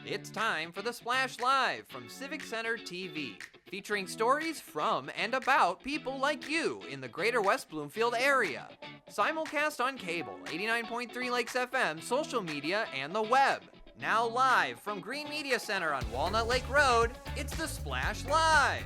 It's time for the Splash Live from Civic Center TV, featuring stories from and about people like you in the greater West Bloomfield area. Simulcast on cable, 89.3 Lakes FM, social media, and the web. Now live from Green Media Center on Walnut Lake Road, it's the Splash Live.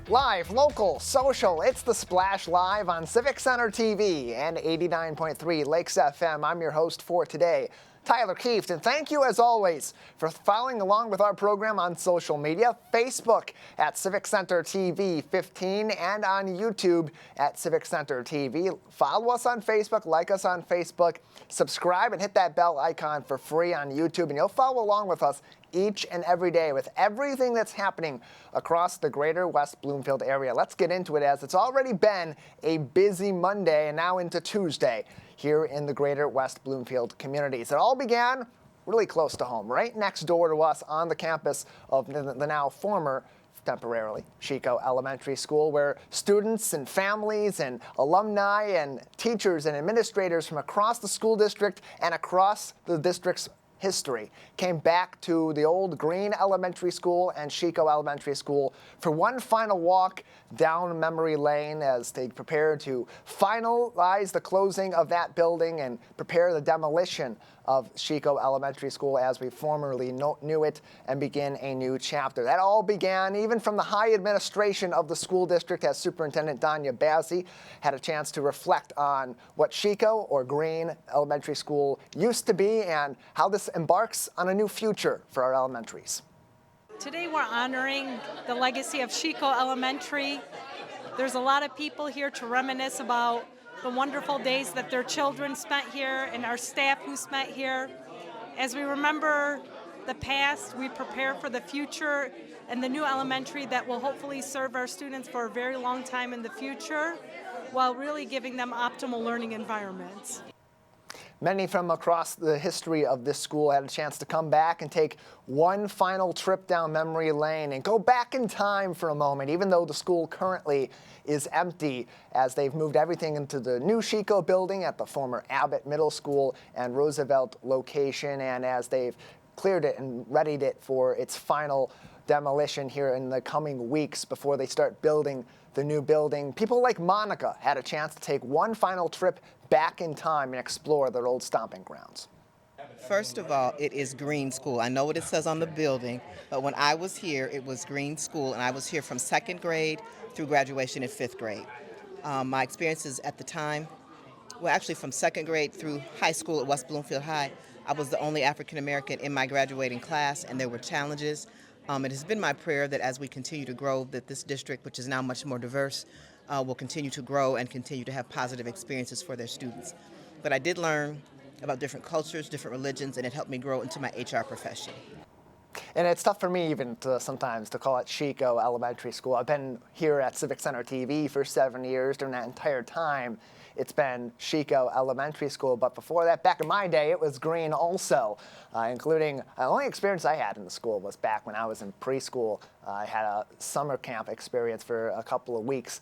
Live, local, social, it's the Splash Live on Civic Center TV and 89.3 Lakes FM. I'm your host for today, Tyler Kieft, and thank you as always for following along with our program on social media, Facebook at Civic Center TV 15 and on YouTube at Civic Center TV. Follow us on Facebook, like us on Facebook, subscribe and hit that bell icon for free on YouTube, and you'll follow along with us each and every day with everything that's happening across the greater West Bloomfield area. Let's get into it, as it's already been a busy Monday and now into Tuesday here in the greater West Bloomfield communities. It all began really close to home, right next door to us on the campus of the now former, temporarily, Chico Elementary School, where students and families and alumni and teachers and administrators from across the school district and across the district's history came back to the old Green Elementary School and Chico Elementary School for one final walk down memory lane as they prepare to finalize the closing of that building and prepare the demolition of Chico Elementary School as we formerly knew it and begin a new chapter. That all began even from the high administration of the school district, as Superintendent Danya Bazzi had a chance to reflect on what Chico or Green Elementary School used to be and how this embarks on a new future for our elementaries. Today we're honoring the legacy of Chico Elementary. There's a lot of people here to reminisce about the wonderful days that their children spent here and our staff who spent here. As we remember the past, we prepare for the future and the new elementary that will hopefully serve our students for a very long time in the future, while really giving them optimal learning environments. Many from across the history of this school had a chance to come back and take one final trip down memory lane and go back in time for a moment, even though the school currently is empty, as they've moved everything into the new Chico building at the former Abbott Middle School and Roosevelt location, and as they've cleared it and readied it for its final demolition here in the coming weeks before they start building the new building. People like Monica had a chance to take one final trip back in time and explore their old stomping grounds. First of all, it is Green School. I know what it says on the building, but when I was here, it was Green School, and I was here from second grade through graduation in fifth grade. My experiences at the time, well, actually from second grade through high school at West Bloomfield High, I was the only African American in my graduating class, and there were challenges. It has been my prayer that as we continue to grow, that this district, which is now much more diverse, will continue to grow and continue to have positive experiences for their students. But I did learn about different cultures, different religions, and it helped me grow into my HR profession. And it's tough for me even sometimes to call it Chico Elementary School. I've been here at Civic Center TV for 7 years. During that entire time, it's been Chico Elementary School. But before that, back in my day, it was Green also, including the only experience I had in the school was back when I was in preschool. I had a summer camp experience for a couple of weeks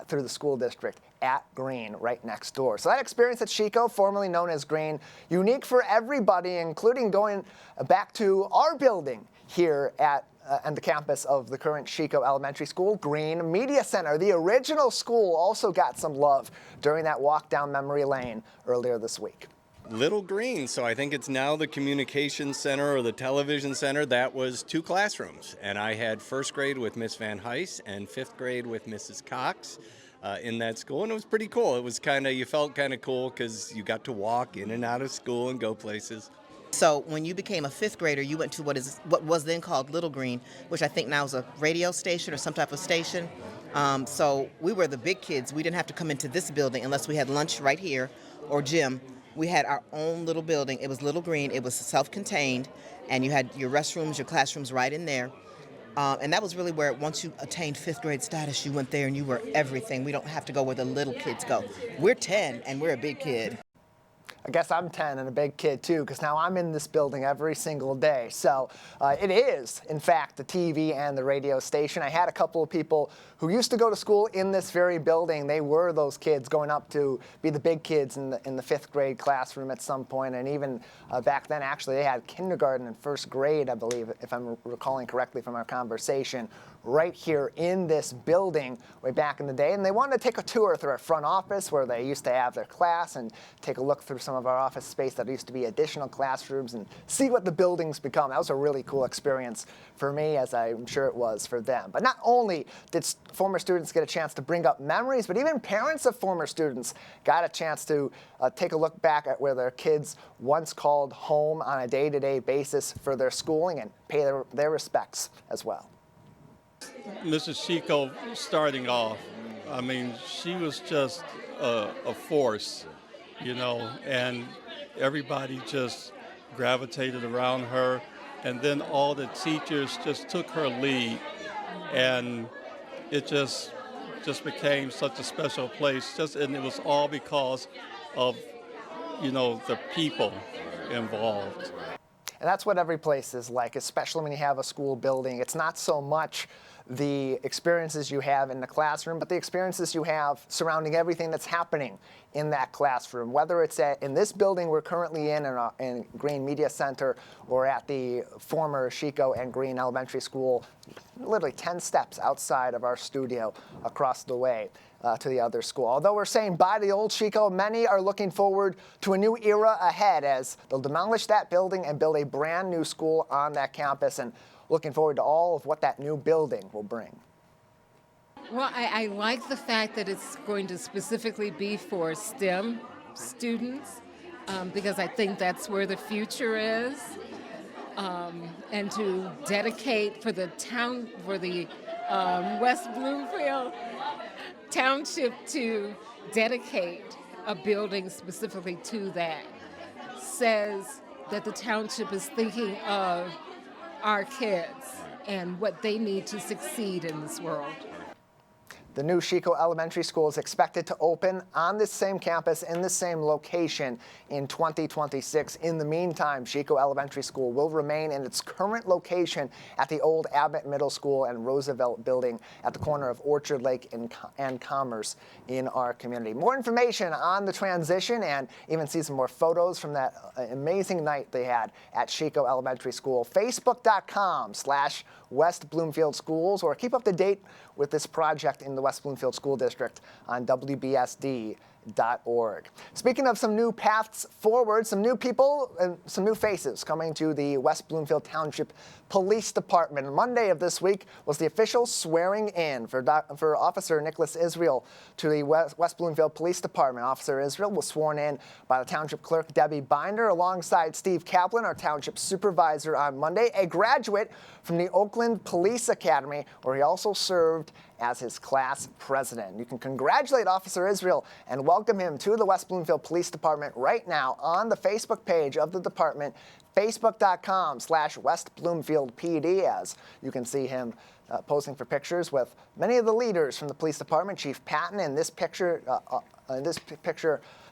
through the school district at Green, right next door. So that experience at Chico, formerly known as Green, unique for everybody, including going back to our building here at and the campus of the current Chico Elementary School, Green Media Center. The original school also got some love during that walk down memory lane earlier this week. Little Green, so I think it's now the communications center or the television center. That was 2 classrooms, and I had first grade with Miss Van Heist and fifth grade with Mrs. Cox in that school, and it was pretty cool. It was you felt kind of cool because you got to walk in and out of school and go places. So when you became a fifth grader, you went to what was then called Little Green, which I think now is a radio station or some type of station. So we were the big kids. We didn't have to come into this building unless we had lunch right here or gym. We had our own little building. It was Little Green. It was self-contained, and you had your restrooms, your classrooms right in there. And that was really where, once you attained fifth grade status, you went there and you were everything. We don't have to go where the little kids go. We're 10, and we're a big kid. I guess I'm 10 and a big kid too, because now I'm in this building every single day. So it is, in fact, the TV and the radio station. I had a couple of people who used to go to school in this very building. They were those kids going up to be the big kids in the 5th grade classroom at some point. And even back then, actually, they had kindergarten and 1st grade, I believe, if I'm recalling correctly from our conversation, right here in this building way back in the day. And they wanted to take a tour through our front office where they used to have their class and take a look through some of our office space that used to be additional classrooms and see what the buildings become. That was a really cool experience for me, as I'm sure it was for them. But not only did former students get a chance to bring up memories, but even parents of former students got a chance to take a look back at where their kids once called home on a day-to-day basis for their schooling and pay their respects as well. Mrs. Chico, starting off, I mean, she was just a force, you know, and everybody just gravitated around her. And then all the teachers just took her lead, and it just became such a special place. And it was all because of, you know, the people involved. And that's what every place is like, especially when you have a school building. It's not so much the experiences you have in the classroom, but the experiences you have surrounding everything that's happening in that classroom, whether it's in this building we're currently in Green Media Center, or at the former Chico and Green Elementary School, literally 10 steps outside of our studio across the way to the other school. Although we're saying bye to the old Chico, many are looking forward to a new era ahead as they'll demolish that building and build a brand new school on that campus, and looking forward to all of what that new building will bring. Well, I like the fact that it's going to specifically be for STEM students, because I think that's where the future is. And to dedicate for the town, for the West Bloomfield Township to dedicate a building specifically to that says that the township is thinking of our kids and what they need to succeed in this world. The new Chico Elementary School is expected to open on this same campus in the same location in 2026. In the meantime, Chico Elementary School will remain in its current location at the old Abbott Middle School and Roosevelt Building at the corner of Orchard Lake and Commerce in our community. More information on the transition, and even see some more photos from that amazing night they had at Chico Elementary School, facebook.com/West Bloomfield Schools, or keep up to date with this project in the West Bloomfield School District on WBSD.org. Speaking of some new paths forward, some new people and some new faces coming to the West Bloomfield Township Police Department. Monday of this week was the official swearing in for Officer Nicholas Israel to the West Bloomfield Police Department. Officer Israel was sworn in by the Township Clerk Debbie Binder alongside Steve Kaplan, our Township Supervisor, on Monday, a graduate from the Oakland Police Academy, where he also served as his class president. You can congratulate Officer Israel and welcome him to the West Bloomfield Police Department right now on the Facebook page of the department, facebook.com/West Bloomfield PD, as you can see him posing for pictures with many of the leaders from the police department. Chief Patton in this picture,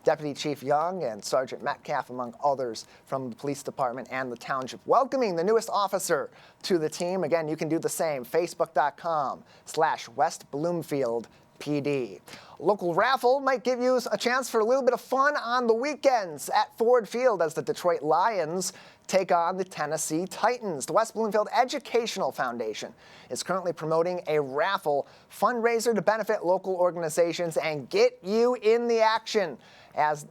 Deputy Chief Young and Sergeant Metcalf, among others from the police department and the township, welcoming the newest officer to the team. Again, you can do the same, facebook.com/West Bloomfield PD. Local raffle might give you a chance for a little bit of fun on the weekends at Ford Field as the Detroit Lions take on the Tennessee Titans. The West Bloomfield Educational Foundation is currently promoting a raffle fundraiser to benefit local organizations and get you in the action as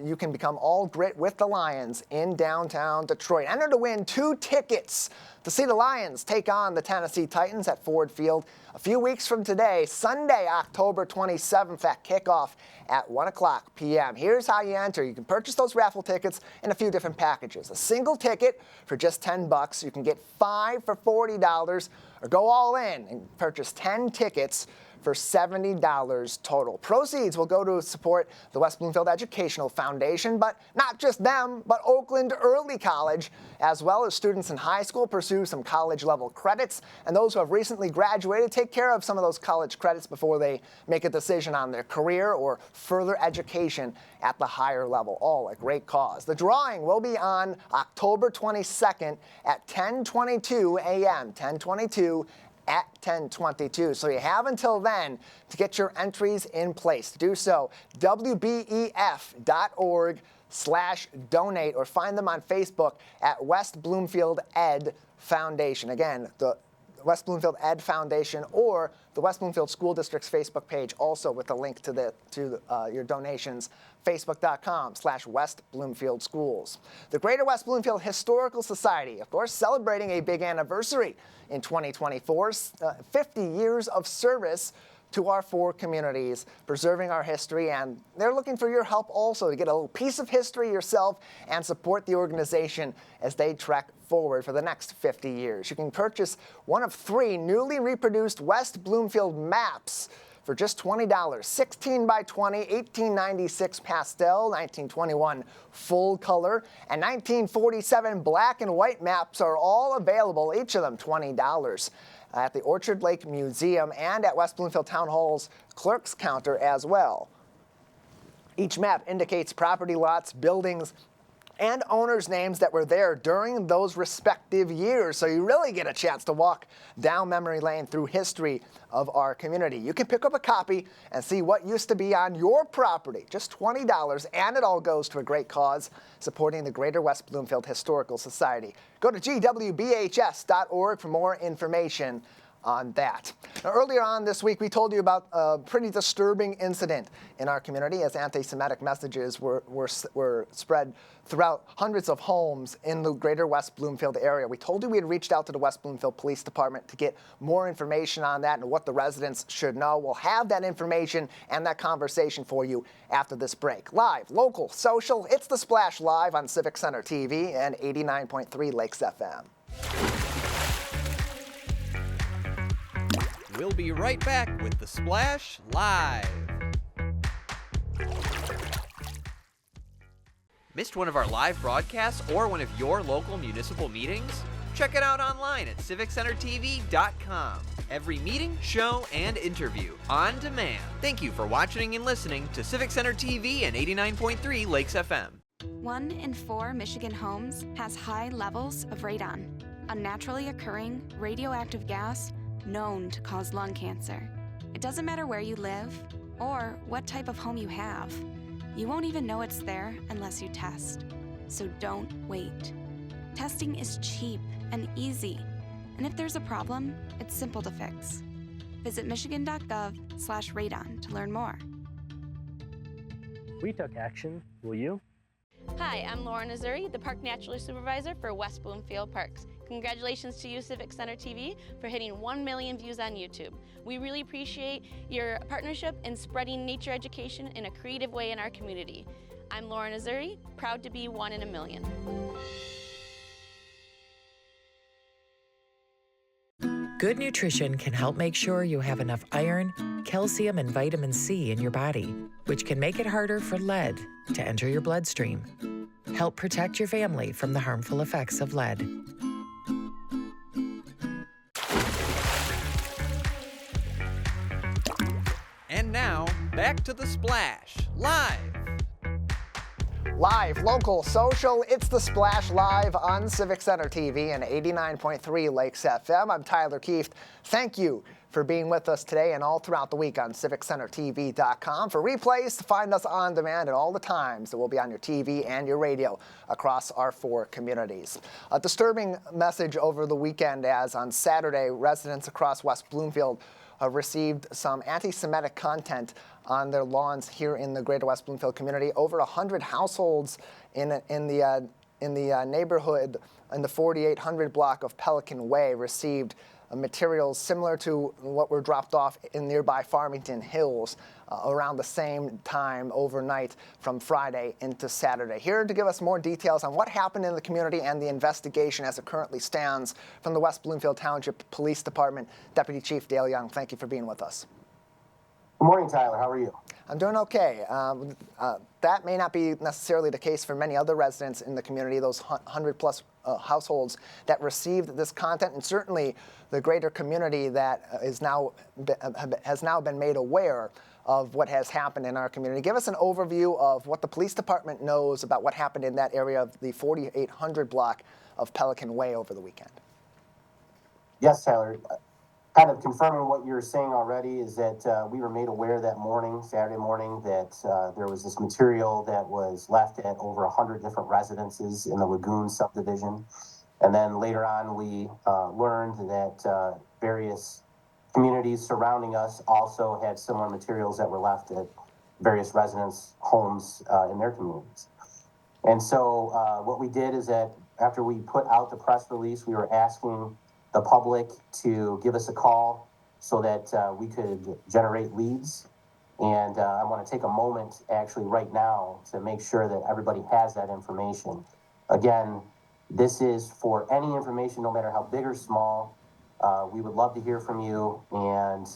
you can become all grit with the Lions in downtown Detroit. Enter to win 2 tickets to see the Lions take on the Tennessee Titans at Ford Field a few weeks from today, Sunday, October 27th at kickoff at 1:00 p.m. Here's how you enter. You can purchase those raffle tickets in a few different packages. A single ticket for just $10. You can get 5 for $40, or go all in and purchase 10 tickets for $70 total. Proceeds will go to support the West Bloomfield Educational Foundation, but not just them, but Oakland Early College, as well as students in high school pursue some college-level credits, and those who have recently graduated take care of some of those college credits before they make a decision on their career or further education at the higher level. All a great cause. The drawing will be on October 22nd at 10:22 a.m. 10:22 at 10:22. So you have until then to get your entries in place. To do so, wbef.org/donate or find them on Facebook at West Bloomfield Ed Foundation. Again, the West Bloomfield Ed Foundation or the West Bloomfield School District's Facebook page, also with a link to your donations, facebook.com/West Bloomfield Schools. The Greater West Bloomfield Historical Society, of course, celebrating a big anniversary in 2024, 50 years of service to our 4 communities, preserving our history, and they're looking for your help also to get a little piece of history yourself and support the organization as they trek forward for the next 50 years. You can purchase one of 3 newly reproduced West Bloomfield maps for just $20. 16 by 20, 1896 pastel, 1921 full color, and 1947 black and white maps are all available, each of them $20. At the Orchard Lake Museum and at West Bloomfield Town Hall's clerk's counter as well. Each map indicates property lots, buildings, and owners' names that were there during those respective years. So you really get a chance to walk down memory lane through history of our community. You can pick up a copy and see what used to be on your property. Just $20, and it all goes to a great cause, supporting the Greater West Bloomfield Historical Society. Go to gwbhs.org for more information on that. Now, earlier on this week, we told you about a pretty disturbing incident in our community as anti-Semitic messages were spread throughout hundreds of homes in the Greater West Bloomfield area. We told you we had reached out to the West Bloomfield Police Department to get more information on that and what the residents should know. We'll have that information and that conversation for you after this break. Live, local, social, it's The Splash Live on Civic Center TV and 89.3 Lakes FM. We'll be right back with The Splash Live. Missed one of our live broadcasts or one of your local municipal meetings? Check it out online at civiccentertv.com. Every meeting, show, and interview on demand. Thank you for watching and listening to Civic Center TV and 89.3 Lakes FM. 1 in 4 Michigan homes has high levels of radon, a naturally occurring radioactive gas known to cause lung cancer. It doesn't matter where you live or what type of home you have. You won't even know it's there unless you test. So don't wait. Testing is cheap and easy, and if there's a problem, it's simple to fix. Visit michigan.gov/radon to learn more. We took action. Will you? Hi, I'm Lauren Azuri, the Park Naturalist Supervisor for West Bloomfield Parks. Congratulations to you, Civic Center TV, for hitting 1 million views on YouTube. We really appreciate your partnership in spreading nature education in a creative way in our community. I'm Lauren Azuri, proud to be 1 in a million. Good nutrition can help make sure you have enough iron, calcium, and vitamin C in your body, which can make it harder for lead to enter your bloodstream. Help protect your family from the harmful effects of lead. And now, back to The Splash, live. Live, local, social, it's The Splash Live on Civic Center TV and 89.3 Lakes FM. I'm Tyler Kieft. Thank you for being with us today and all throughout the week on CivicCenterTV.com. For replays, to find us on demand at all the times that will be on your TV and your radio across our 4 communities. A disturbing message over the weekend as on Saturday, residents across West Bloomfield received some anti-Semitic content on their lawns here in the Greater West Bloomfield community. Over 100 households in the neighborhood in the 4800 block of Pelican Way received materials similar to what were dropped off in nearby Farmington Hills around the same time overnight from Friday into Saturday. Here to give us more details on what happened in the community and the investigation as it currently stands from the West Bloomfield Township Police Department, Deputy Chief Dale Young. Thank you for being with us. Good morning, Tyler. How are you? I'm doing okay. That may not be necessarily the case for many other residents in the community, those 100-plus households that received this content, and certainly the greater community that has now been made aware of what has happened in our community. Give us an overview of what the police department knows about what happened in that area of the 4800 block of Pelican Way over the weekend. Yes, Tyler. Kind of confirming what you're saying already is that we were made aware that morning, Saturday morning, that there was this material that was left at over 100 different residences in the Lagoon subdivision. And then later on, we learned that various communities surrounding us also had similar materials that were left at various residents' homes in their communities. And so what we did is that after we put out the press release, we were asking the public to give us a call so that we could generate leads. And I want to take a moment actually right now to make sure that everybody has that information. Again, this is for any information, no matter how big or small. We would love to hear from you. And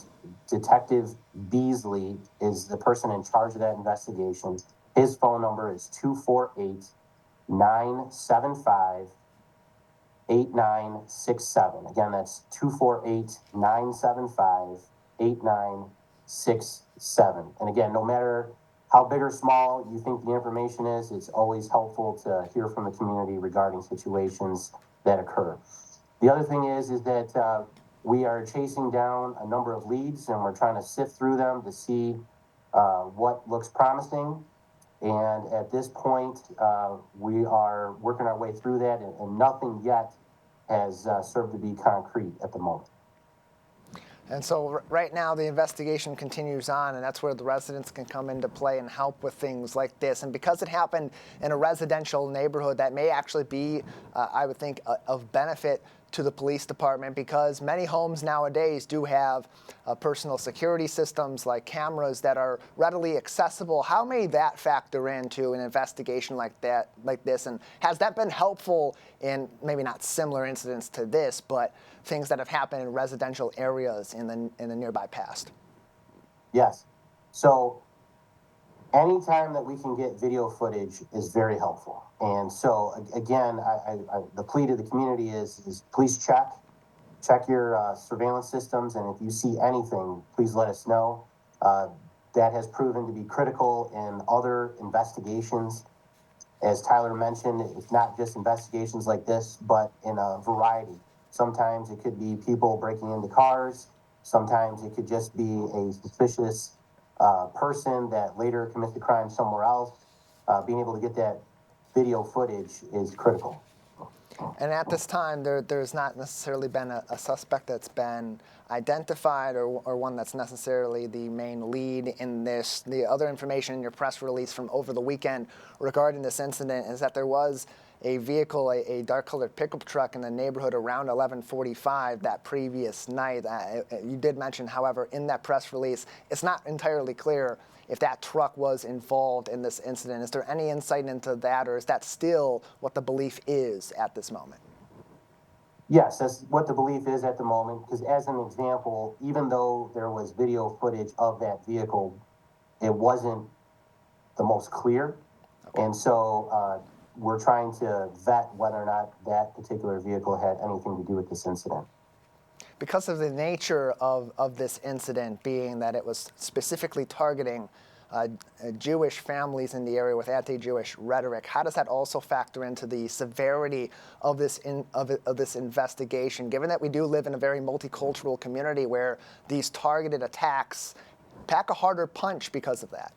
Detective Beasley is the person in charge of that investigation. His phone number is 248-975-8967. Again, that's 248-975-8967. And again, no matter how big or small you think the information is, it's always helpful to hear from the community regarding situations that occur. The other thing is that we are chasing down a number of leads, and we're trying to sift through them to see what looks promising. And at this point, we are working our way through that, and nothing yet has served to be concrete at the moment. And so right now the investigation continues on, and that's where the residents can come into play and help with things like this. And because it happened in a residential neighborhood, that may actually be, I would think, of benefit to the police department, because many homes nowadays do have personal security systems like cameras that are readily accessible. How may that factor into an investigation like this? And has that been helpful in maybe not similar incidents to this, but things that have happened in residential areas in the nearby past? Yes. So anytime that we can get video footage is very helpful. And so again, the plea to the community is please check your surveillance systems, and if you see anything, please let us know. That has proven to be critical in other investigations. As Tyler mentioned, it's not just investigations like this, but in a variety. Sometimes it could be people breaking into cars. Sometimes it could just be a suspicious person that later commits the crime somewhere else. Being able to get that video footage is critical. And at this time, there's not necessarily been a suspect that's been identified or one that's necessarily the main lead in this. The other information in your press release from over the weekend regarding this incident is that there was a vehicle, a dark-colored pickup truck in the neighborhood around 11:45 that previous night. You did mention, however, in that press release, it's not entirely clear if that truck was involved in this incident. Is there any insight into that, or is that still what the belief is at this moment? Yes, that's what the belief is at the moment, because as an example, even though there was video footage of that vehicle, it wasn't the most clear. Okay. And so we're trying to vet whether or not that particular vehicle had anything to do with this incident. Because of the nature of this incident being that it was specifically targeting Jewish families in the area with anti-Jewish rhetoric, how does that also factor into the severity of this investigation, given that we do live in a very multicultural community where these targeted attacks pack a harder punch because of that?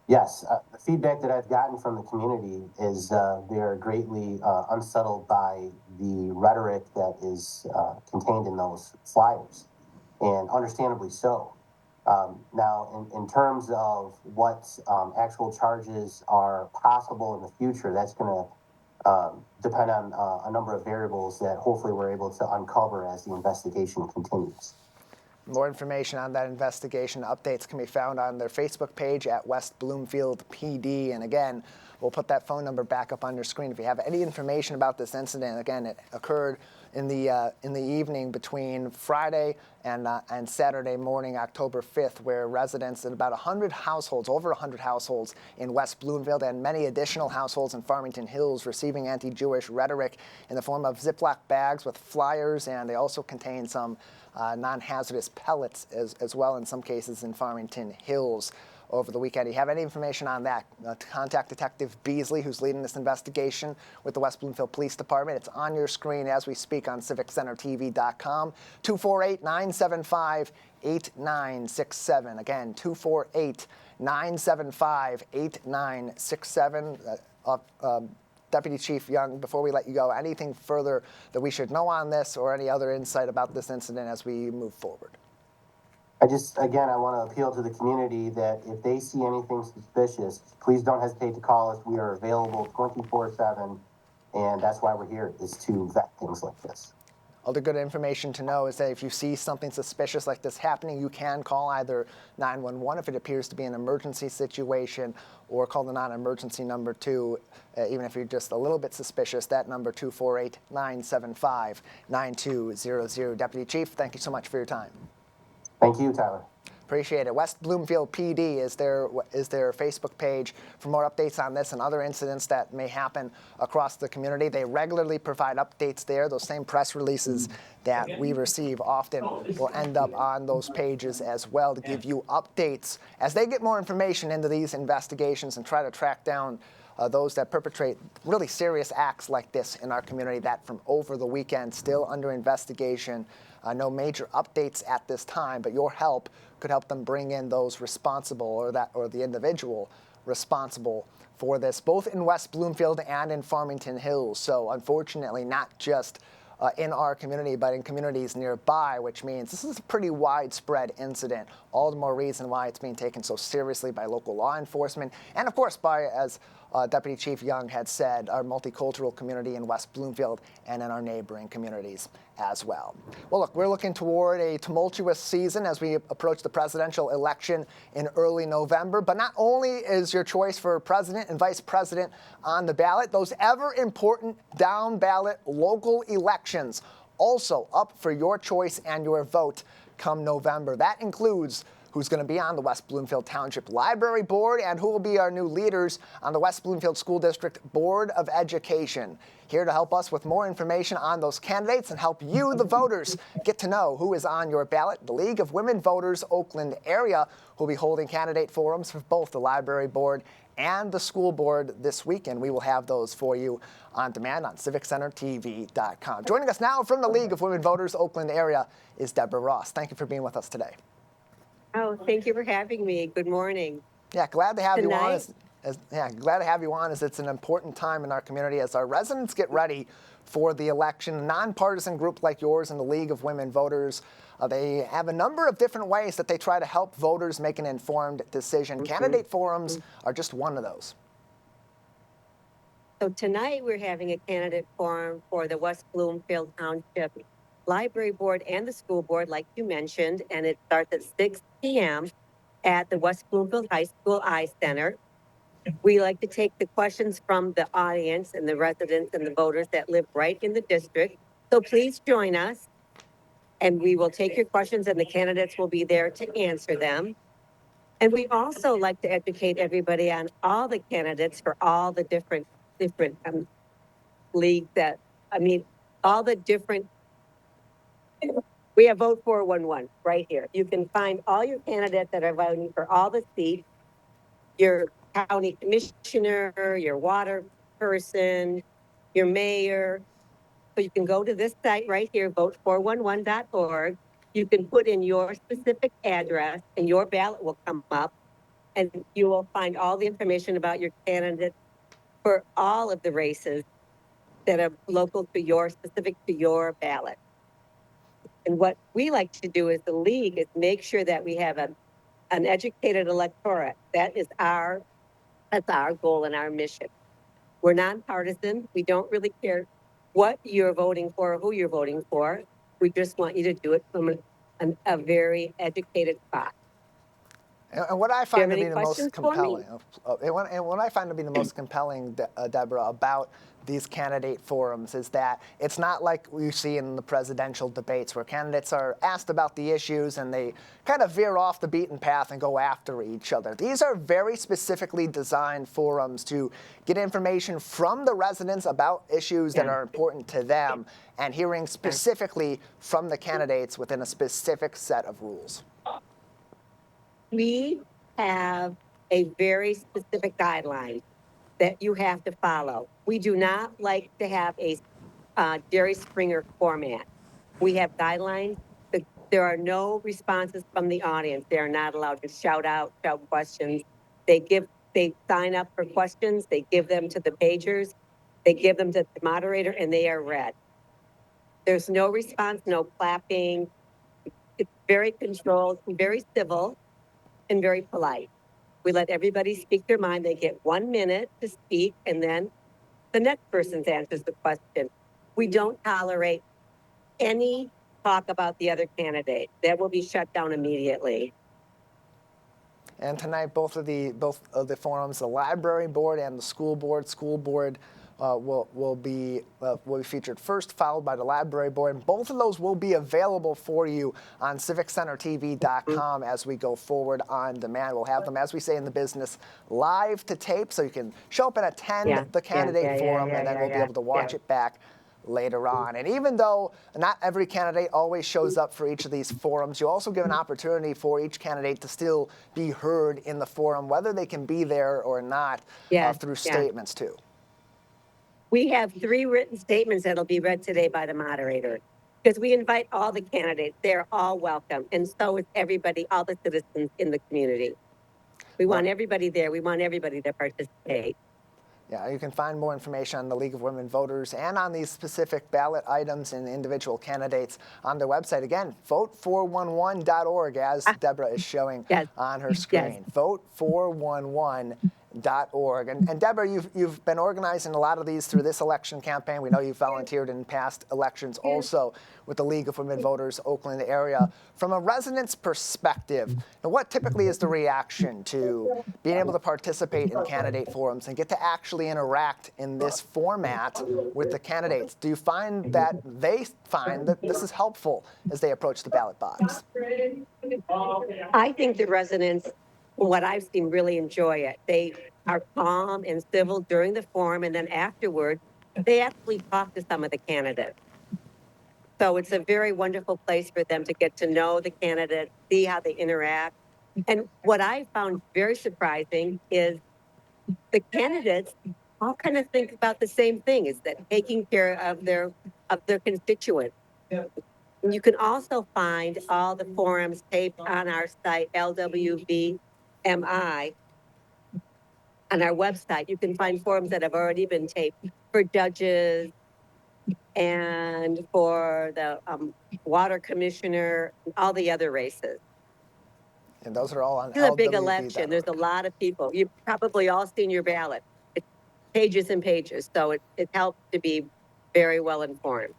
Yes, the feedback that I've gotten from the community is they are greatly unsettled by the rhetoric that is contained in those flyers, and understandably so. Now, in terms of what actual charges are possible in the future, that's going to depend on a number of variables that hopefully we're able to uncover as the investigation continues. More information on that investigation updates can be found on their Facebook page at West Bloomfield PD. And again, we'll put that phone number back up on your screen. If you have any information about this incident, again, it occurred in the evening between Friday and Saturday morning, October 5th, where residents in about 100 households, over 100 households in West Bloomfield and many additional households in Farmington Hills receiving anti-Jewish rhetoric in the form of Ziploc bags with flyers, and they also contain some non-hazardous pellets as well in some cases in Farmington Hills over the weekend. If you have any information on that, contact Detective Beasley, who's leading this investigation with the West Bloomfield Police Department. It's on your screen as we speak on CivicCenterTV.com. 248-975-8967. Again, 248-975-8967. Deputy Chief Young, before we let you go, anything further that we should know on this or any other insight about this incident as we move forward? I want to appeal to the community that if they see anything suspicious, please don't hesitate to call us. We are available 24/7, and that's why we're here, is to vet things like this. Other good information to know is that if you see something suspicious like this happening, you can call either 911 if it appears to be an emergency situation, or call the non-emergency number 2, even if you're just a little bit suspicious. That number, 248-975-9200. Deputy Chief, thank you so much for your time. Thank you, Tyler. Appreciate it. West Bloomfield PD is their Facebook page for more updates on this and other incidents that may happen across the community. They regularly provide updates there. Those same press releases that we receive often will end up on those pages as well to give you updates as they get more information into these investigations and try to track down those that perpetrate really serious acts like this in our community. That from over the weekend, still under investigation. No major updates at this time, but your help could help them bring in those responsible or the individual responsible for this, both in West Bloomfield and in Farmington Hills. So unfortunately, not just in our community, but in communities nearby, which means this is a pretty widespread incident. All the more reason why it's being taken so seriously by local law enforcement, and of course by, as Deputy Chief Young had said, our multicultural community in West Bloomfield and in our neighboring communities as well. Well, look, we're looking toward a tumultuous season as we approach the presidential election in early November. But not only is your choice for president and vice president on the ballot, those ever important down ballot local elections also up for your choice and your vote come November. That includes who's going to be on the West Bloomfield Township Library Board and who will be our new leaders on the West Bloomfield School District Board of Education. Here to help us with more information on those candidates and help you, the voters, get to know who is on your ballot, the League of Women Voters Oakland area, who will be holding candidate forums for both the Library Board and the school board this weekend. We will have those for you on demand on CivicCenterTV.com. Joining us now from the League of Women Voters Oakland area is Deborah Ross. Thank you for being with us today. Oh, thank you for having me. Good morning. Yeah, glad to have you on. Glad to have you on as it's an important time in our community as our residents get ready for the election. A nonpartisan group like yours in the League of Women Voters, they have a number of different ways that they try to help voters make an informed decision. Candidate forums are just one of those. So tonight we're having a candidate forum for the West Bloomfield Township Library Board and the school board, like you mentioned, and it starts at 6 p.m. at the West Bloomfield High School I Center. We like to take the questions from the audience and the residents and the voters that live right in the district. So please join us, and we will take your questions, and the candidates will be there to answer them. And we also like to educate everybody on all the candidates for all the different leagues all the different. We have Vote 411 right here. You can find all your candidates that are voting for all the seats, your county commissioner, your water person, your mayor. So you can go to this site right here, vote411.org. You can put in your specific address and your ballot will come up, and you will find all the information about your candidates for all of the races that are local to your, specific to your ballot. And what we like to do as the league is make sure that we have an educated electorate. That's our goal and our mission. We're nonpartisan. We don't really care what you're voting for or who you're voting for. We just want you to do it from an a very educated spot. And what I find to any be the most questions for me? compelling, and what I find to be the most compelling, Deborah, about these candidate forums is that it's not like we see in the presidential debates where candidates are asked about the issues and they kind of veer off the beaten path and go after each other. These are very specifically designed forums to get information from the residents about issues that are important to them and hearing specifically from the candidates within a specific set of rules. We have a very specific guideline that you have to follow. We do not like to have a Jerry Springer format. We have guidelines. There are no responses from the audience. They are not allowed to shout questions. They sign up for questions. They give them to the pagers. They give them to the moderator, and they are read. There's no response, no clapping. It's very controlled, very civil, and very polite. We let everybody speak their mind. They get 1 minute to speak, and then the next person answers the question. We don't tolerate any talk about the other candidate. That will be shut down immediately. And tonight, both of the forums, the library board and the school board will be featured first, followed by the library board. And both of those will be available for you on civiccentertv.com as we go forward on demand. We'll have them, as we say in the business, live to tape, so you can show up and attend the candidate forum, and then we'll be able to watch it back later on. And even though not every candidate always shows up for each of these forums, you also give an opportunity for each candidate to still be heard in the forum, whether they can be there or not, through statements too. We have 3 written statements that'll be read today by the moderator, because we invite all the candidates. They're all welcome, and so is everybody, all the citizens in the community. We want everybody there. We want everybody to participate. Yeah, you can find more information on the League of Women Voters and on these specific ballot items and individual candidates on their website. Again, vote411.org, as Deborah is showing on her screen. Vote411.org. And Deborah, you've been organizing a lot of these through this election campaign. We know you've volunteered in past elections also with the League of Women Voters Oakland area. From a resident's perspective, what typically is the reaction to being able to participate in candidate forums and get to actually interact in this format with the candidates? Do you find that they find that this is helpful as they approach the ballot box? I think the residents, what I've seen, really enjoy it. They are calm and civil during the forum, and then afterward, they actually talk to some of the candidates. So it's a very wonderful place for them to get to know the candidates, see how they interact. And what I found very surprising is the candidates all kind of think about the same thing, is that taking care of their constituents. You can also find all the forums taped on our site, LWVMI, on our website. You can find forums that have already been taped for judges and for the water commissioner, and all the other races. And those are all on It's a big election. There's a lot of people. You've probably all seen your ballot. It's pages and pages, so it helps to be very well informed.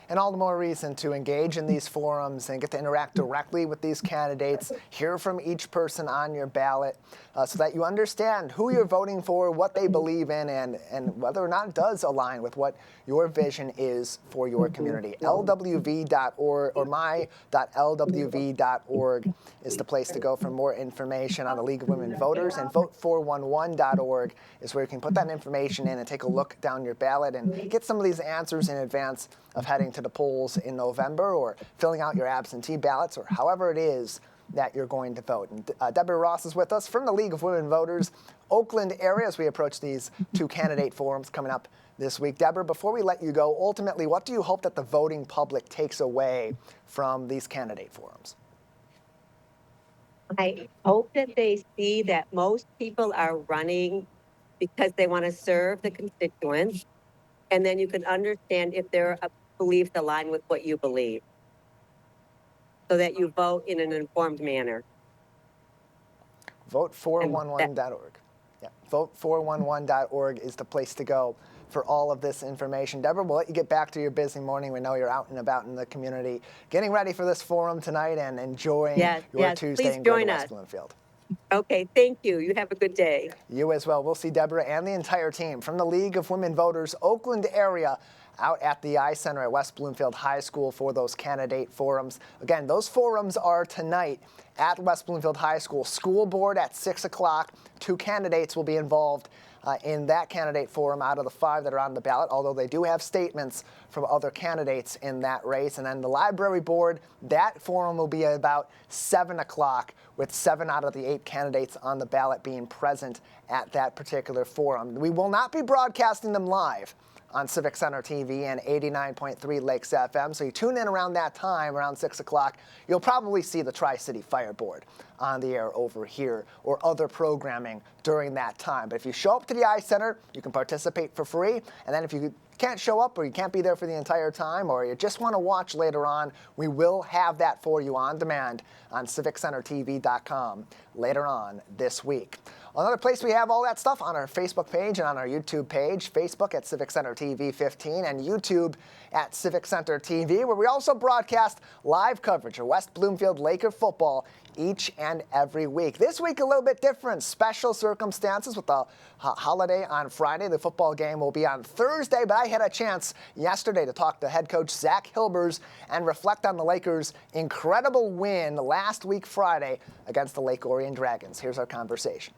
And all the more reason to engage in these forums and get to interact directly with these candidates, hear from each person on your ballot, so that you understand who you're voting for, what they believe in, and whether or not it does align with what your vision is for your community. LWV.org or my.lwv.org is the place to go for more information on the League of Women Voters, and vote411.org is where you can put that information in and take a look down your ballot and get some of these answers in advance of heading to the polls in November, or filling out your absentee ballots, or however it is that you're going to vote. And Deborah Ross is with us from the League of Women Voters Oakland area as we approach these 2 candidate forums coming up this week. Deborah, before we let you go, ultimately, what do you hope that the voting public takes away from these candidate forums? I hope that they see that most people are running because they want to serve the constituents, and then you can understand if their beliefs align with what you believe, so that you vote in an informed manner. Vote411.org. Yeah, vote411.org is the place to go for all of this information. Deborah, we'll let you get back to your busy morning. We know you're out and about in the community, getting ready for this forum tonight and enjoying your Tuesday in Greater West Bloomfield. Okay, thank you. You have a good day. You as well. We'll see Deborah and the entire team from the League of Women Voters Oakland area out at the iCenter at West Bloomfield High School for those candidate forums. Again, those forums are tonight at West Bloomfield High School. School board at 6 o'clock. 2 candidates will be involved in that candidate forum out of the 5 that are on the ballot, although they do have statements from other candidates in that race. And then the library board, that forum will be about 7 o'clock with 7 out of the 8 candidates on the ballot being present at that particular forum. We will not be broadcasting them live on Civic Center TV and 89.3 Lakes FM. So you tune in around that time, around 6 o'clock, you'll probably see the Tri-City Fire Board on the air over here or other programming during that time. But if you show up to the iCenter, you can participate for free. And then if you can't show up or you can't be there for the entire time or you just want to watch later on, we will have that for you on demand on civiccentertv.com later on this week. Another place we have all that stuff on our Facebook page and on our YouTube page, Facebook at Civic Center TV 15 and YouTube at Civic Center TV, where we also broadcast live coverage of West Bloomfield Laker football each and every week. This week a little bit different, special circumstances with the holiday on Friday. The football game will be on Thursday, but I had a chance yesterday to talk to head coach Zach Hilbers and reflect on the Lakers' incredible win last week Friday against the Lake Orion Dragons. Here's our conversation.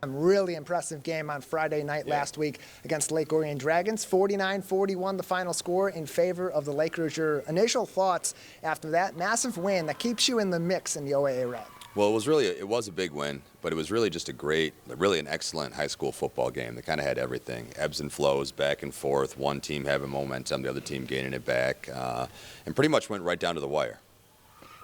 A really impressive game on Friday night last week against Lake Orion Dragons. 49-41 the final score in favor of the Lakers. Your initial thoughts after that massive win that keeps you in the mix in the OAA Red? Well, it was a big win, but it was really just really an excellent high school football game that kind of had everything. Ebbs and flows, back and forth, one team having momentum, the other team gaining it back, and pretty much went right down to the wire.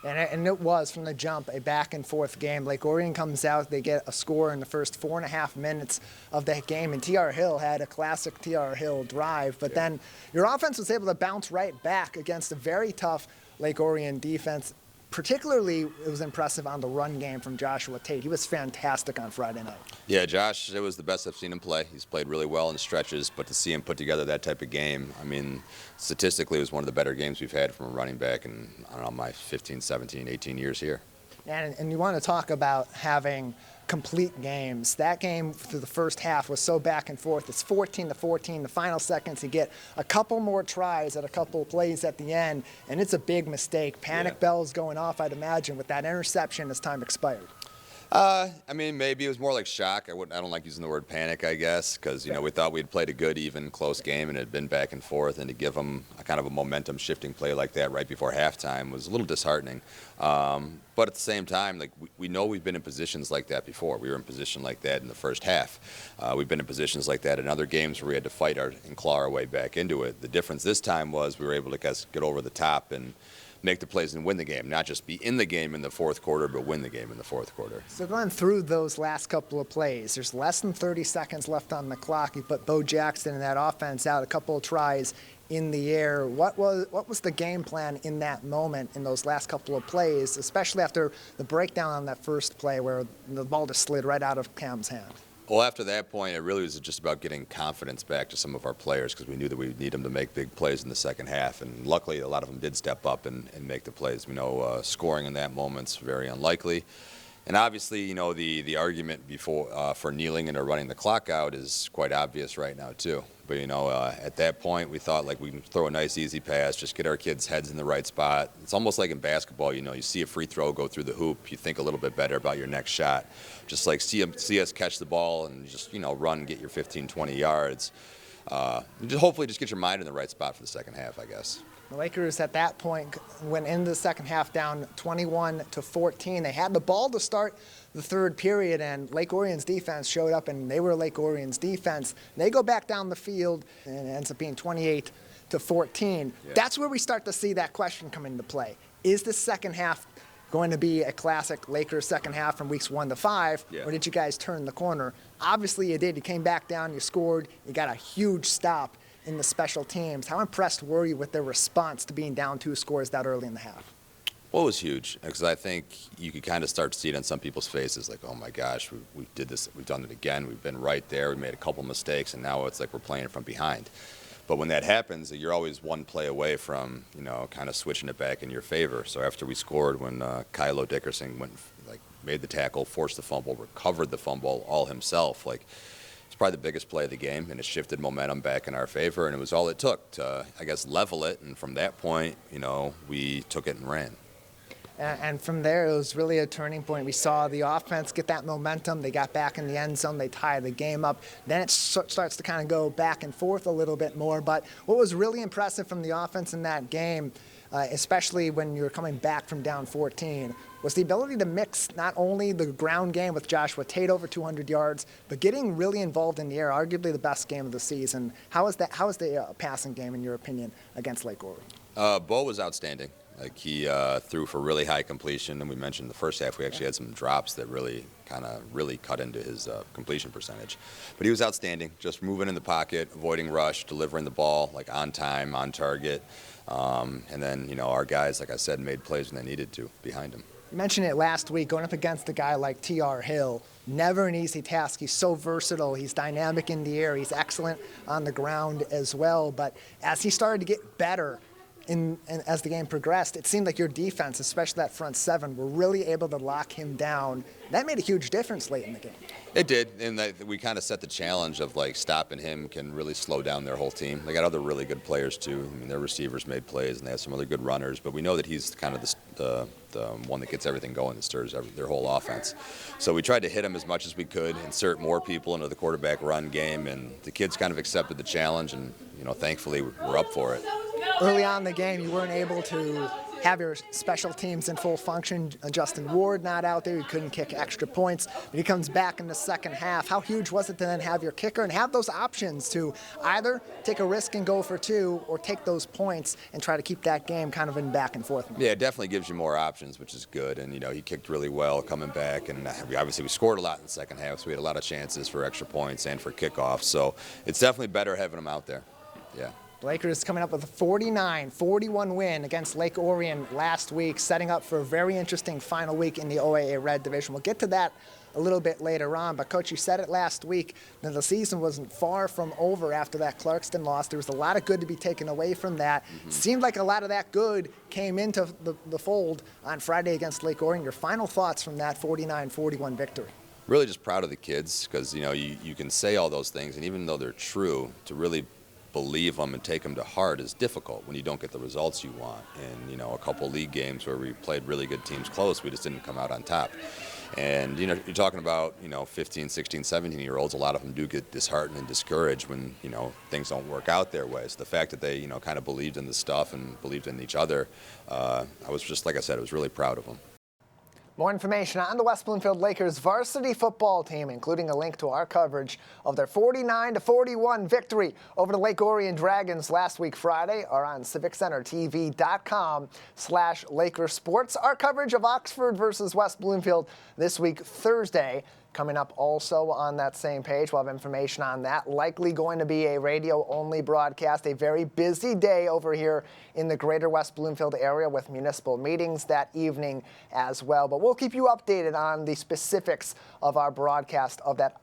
And it was, from the jump, a back-and-forth game. Lake Orion comes out, they get a score in the first 4.5 minutes of that game, and T.R. Hill had a classic T.R. Hill drive. But then your offense was able to bounce right back against a very tough Lake Orion defense. Particularly, it was impressive on the run game from Joshua Tate. He was fantastic on Friday night. Yeah, Josh, it was the best I've seen him play. He's played really well in stretches, but to see him put together that type of game, I mean, statistically, it was one of the better games we've had from a running back in, I don't know, my 15, 17, 18 years here. And you want to talk about having complete games. That game through the first half was so back and forth. It's 14-14. The final seconds, you get a couple more tries at a couple of plays at the end, and it's a big mistake. Panic bells going off, I'd imagine, with that interception as time expired. I mean, maybe it was more like shock. I don't like using the word panic, I guess, because, we thought we'd played a good, even, close game, and it had been back and forth, and to give them a kind of a momentum-shifting play like that right before halftime was a little disheartening. But at the same time, we know we've been in positions like that before. We were in position like that in the first half. We've been in positions like that in other games where we had to fight and claw our way back into it. The difference this time was we were able to get over the top and make the plays and win the game, not just be in the game in the fourth quarter, but win the game in the fourth quarter. So going through those last couple of plays, there's less than 30 seconds left on the clock. You put Bo Jackson and that offense out, a couple of tries in the air. What was the game plan in that moment in those last couple of plays, especially after the breakdown on that first play where the ball just slid right out of Cam's hand? Well, after that point, it really was just about getting confidence back to some of our players because we knew that we would need them to make big plays in the second half. And luckily, a lot of them did step up and make the plays. We know scoring in that moment's very unlikely. And obviously, the argument before for kneeling and running the clock out is quite obvious right now, too. But, at that point, we thought we can throw a nice, easy pass, just get our kids' heads in the right spot. It's almost like in basketball, you see a free throw go through the hoop, you think a little bit better about your next shot. Just see us catch the ball and just, run, get your 15, 20 yards. Hopefully just get your mind in the right spot for the second half, I guess. The Lakers at that point went into the second half down 21-14. They had the ball to start the third period, and Lake Orion's defense showed up, and they were Lake Orion's defense. They go back down the field, and it ends up being 28-14. Yeah. That's where we start to see that question come into play. Is the second half going to be a classic Lakers second half from weeks 1 to 5, or did you guys turn the corner? Obviously you did. You came back down, you scored, you got a huge stop in the special teams. How impressed were you with their response to being down 2 scores that early in the half? Well, it was huge because I think you could kind of start to see it on some people's faces, like, oh my gosh, we did this, we've done it again, we've been right there, we made a couple mistakes, and now it's like we're playing it from behind. But when that happens, you're always one play away from, kind of switching it back in your favor. So after we scored, when Kylo Dickerson made the tackle, forced the fumble, recovered the fumble all himself, it's probably the biggest play of the game, and it shifted momentum back in our favor, and it was all it took to, I guess, level it. And from that point, we took it and ran. And from there, it was really a turning point. We saw the offense get that momentum. They got back in the end zone. They tied the game up. Then it starts to kind of go back and forth a little bit more. But what was really impressive from the offense in that game, especially when you're coming back from down 14, was the ability to mix not only the ground game with Joshua Tate over 200 yards, but getting really involved in the air, arguably the best game of the season. How was the passing game, in your opinion, against Lake Orion? Bo was outstanding. He threw for really high completion, and we mentioned in the first half we actually had some drops that really cut into his completion percentage. But he was outstanding, just moving in the pocket, avoiding rush, delivering the ball on time, on target. And then, our guys, like I said, made plays when they needed to behind him. You mentioned it last week, going up against a guy like T.R. Hill. Never an easy task. He's so versatile. He's dynamic in the air. He's excellent on the ground as well. But as he started to get better, and as the game progressed, it seemed like your defense, especially that front seven, were really able to lock him down. That made a huge difference late in the game. It did, and we kind of set the challenge of stopping him can really slow down their whole team. They got other really good players too. I mean, their receivers made plays, and they have some other good runners. But we know that he's kind of the one that gets everything going, that stirs their whole offense. So we tried to hit him as much as we could, insert more people into the quarterback run game, and the kids kind of accepted the challenge, and thankfully we're up for it. Early on in the game, you weren't able to have your special teams in full function. Justin Ward not out there. He couldn't kick extra points. But he comes back in the second half. How huge was it to then have your kicker and have those options to either take a risk and go for two or take those points and try to keep that game kind of in back and forth mode? Yeah, it definitely gives you more options, which is good. And, he kicked really well coming back. And we scored a lot in the second half, so we had a lot of chances for extra points and for kickoffs. So it's definitely better having him out there. Yeah. The Lakers coming up with a 49-41 win against Lake Orion last week, setting up for a very interesting final week in the OAA Red Division. We'll get to that a little bit later on, but Coach, you said it last week that the season wasn't far from over after that Clarkston loss. There was a lot of good to be taken away from that. Seemed like a lot of that good came into the fold on Friday against Lake Orion. Your final thoughts from that 49-41 victory? Really just proud of the kids because, you can say all those things, and even though they're true, to really believe them and take them to heart is difficult when you don't get the results you want. And, a couple league games where we played really good teams close, we just didn't come out on top. And, you're talking about, 15, 16, 17-year-olds. A lot of them do get disheartened and discouraged when, things don't work out their way. So the fact that they, kind of believed in the stuff and believed in each other, I was just, like I said, I was really proud of them. More information on the West Bloomfield Lakers varsity football team, including a link to our coverage of their 49-41 victory over the Lake Orion Dragons last week Friday, are on civiccentertv.com/Lakers Sports. Our coverage of Oxford versus West Bloomfield this week Thursday. Coming up also on that same page, we'll have information on that. Likely going to be a radio-only broadcast. A very busy day over here in the greater West Bloomfield area with municipal meetings that evening as well. But we'll keep you updated on the specifics of our broadcast of that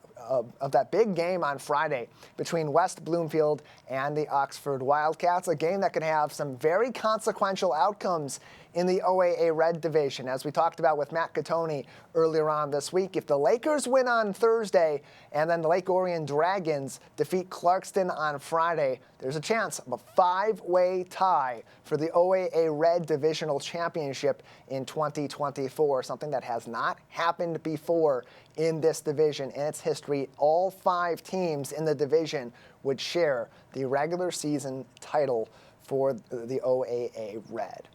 big game on Friday between West Bloomfield and the Oxford Wildcats, a game that can have some very consequential outcomes in the OAA Red Division. As we talked about with Matt Catoni earlier on this week, if the Lakers win on Thursday and then the Lake Orion Dragons defeat Clarkston on Friday, there's a chance of a 5-way tie for the OAA Red Divisional Championship in 2024, something that has not happened before in this division in its history. All 5 teams in the division would share the regular season title for the OAA Red.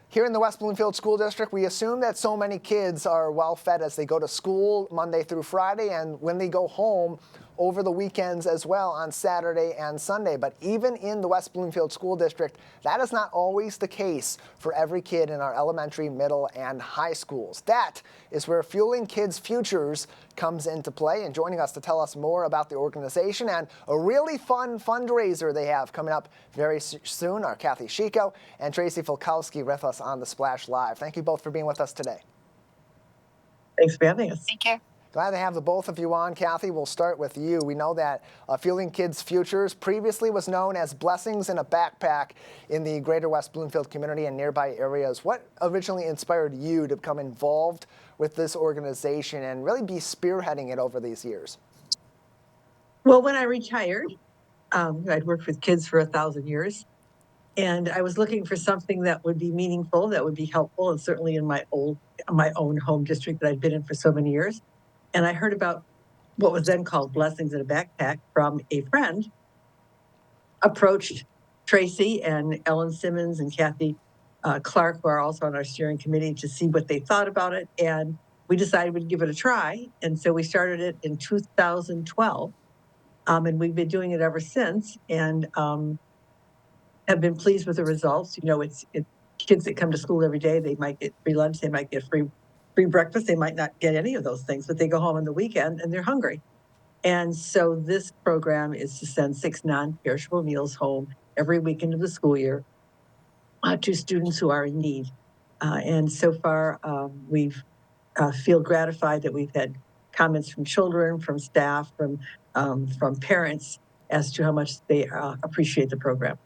Here in the West Bloomfield School District, we assume that so many kids are well fed as they go to school Monday through Friday, and when they go home over the weekends as well on Saturday and Sunday. But even in the West Bloomfield School District, that is not always the case for every kid in our elementary, middle, and high schools. That is where Fueling Kids' Futures comes into play. And joining us to tell us more about the organization and a really fun fundraiser they have coming up very soon are Kathy Chico and Tracy Fulkowski with us on the Splash Live. Thank you both for being with us today. Thanks for having us. Thank you. Glad to have the both of you on. Kathy, we'll start with you. We know that Fueling Kids' Futures previously was known as Blessings in a Backpack in the greater West Bloomfield community and nearby areas. What originally inspired you to become involved with this organization and really be spearheading it over these years? Well, when I retired, I'd worked with kids for 1,000 years, and I was looking for something that would be meaningful, that would be helpful, and certainly in my own home district that I'd been in for so many years. And I heard about what was then called Blessings in a Backpack from a friend, approached Tracy and Ellen Simmons and Kathy Clark, who are also on our steering committee, to see what they thought about it. And we decided we'd give it a try. And so we started it in 2012. And we've been doing it ever since, and have been pleased with the results. You know, it's kids that come to school every day. They might get free lunch. They might get free breakfast. They might not get any of those things, but they go home on the weekend and they're hungry. And so this program is to send 6 non-perishable meals home every weekend of the school year to students who are in need. And so far, we've feel gratified that we've had comments from children, from staff, from parents as to how much they appreciate the program.